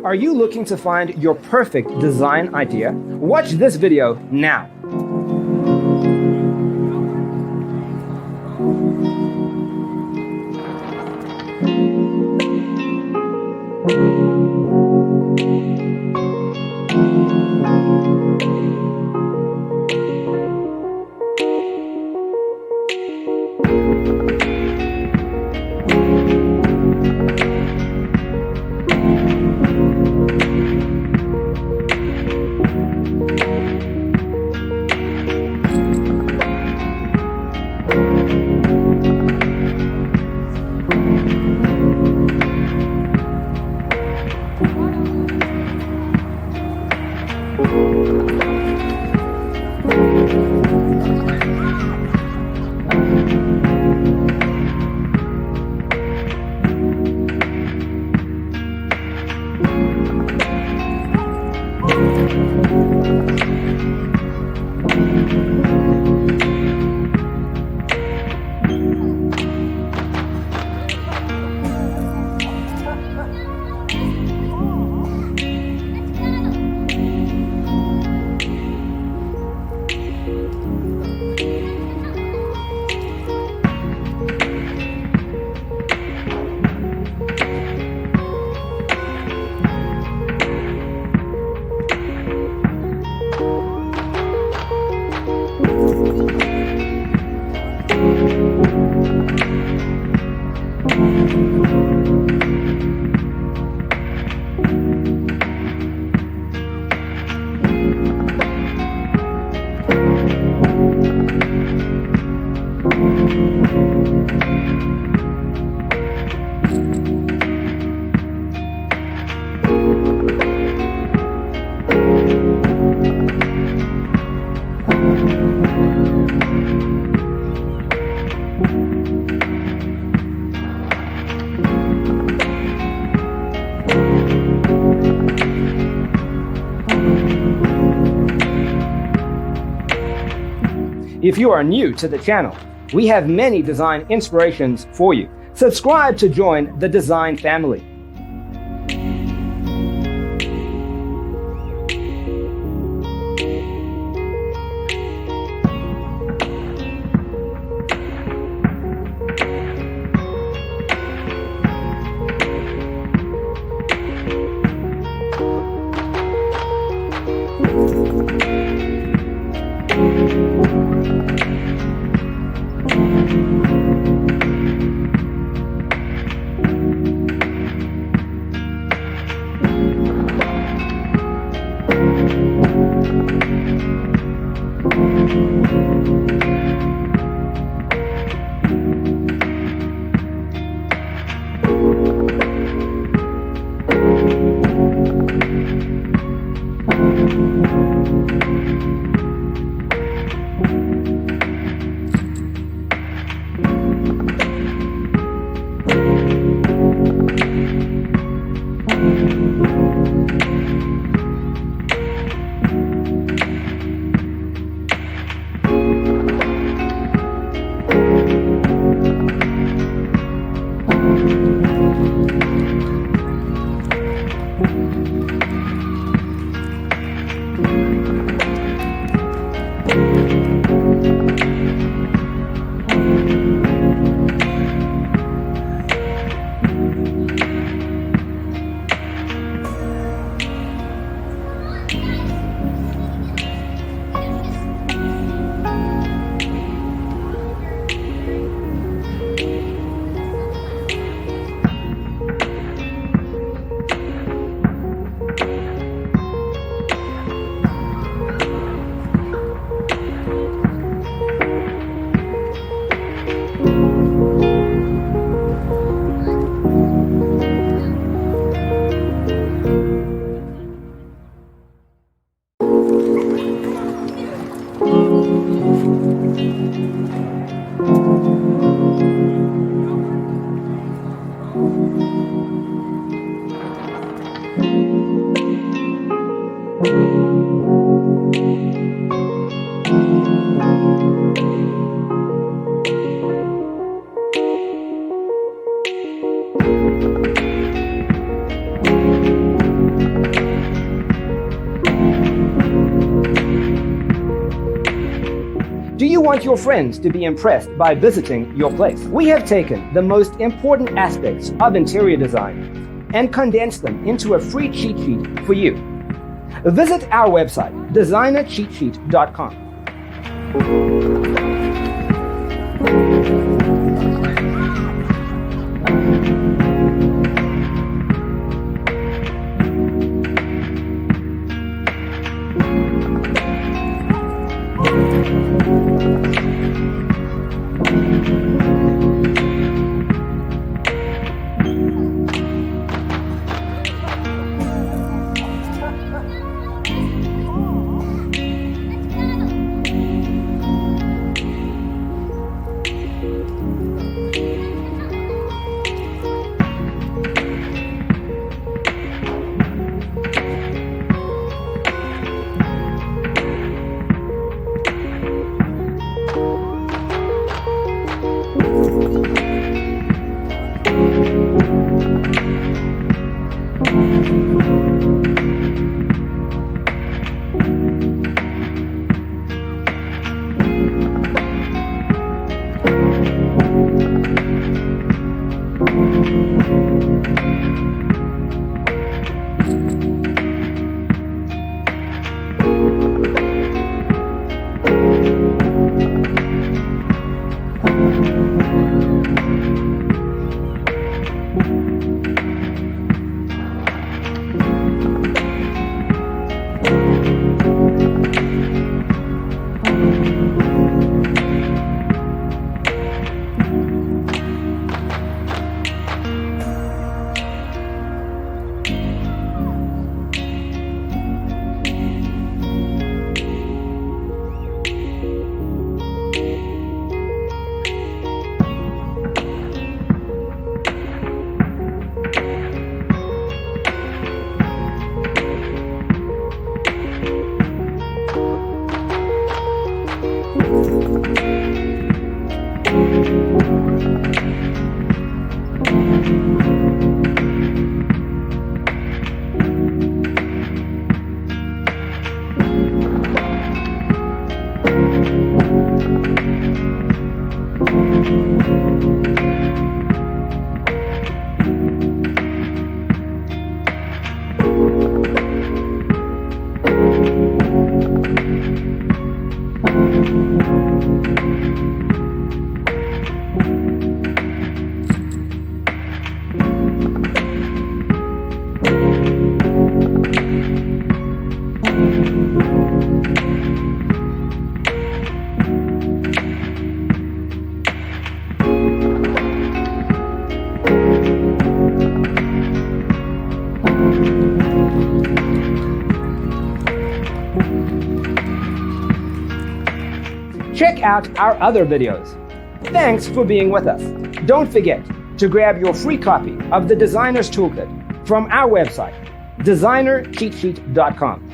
Are you looking to find your perfect design idea? Watch this video now. If you are new to the channel, we have many design inspirations for you. Subscribe to join the design family. want your friends to be impressed by visiting your place. We have taken the most important aspects of interior design and condensed them into a free cheat sheet for you. Visit our website, designercheatsheet.com. Check out our other videos. Thanks for being with us. Don't forget to grab your free copy of the Designer's Toolkit from our website, designercheatsheet.com.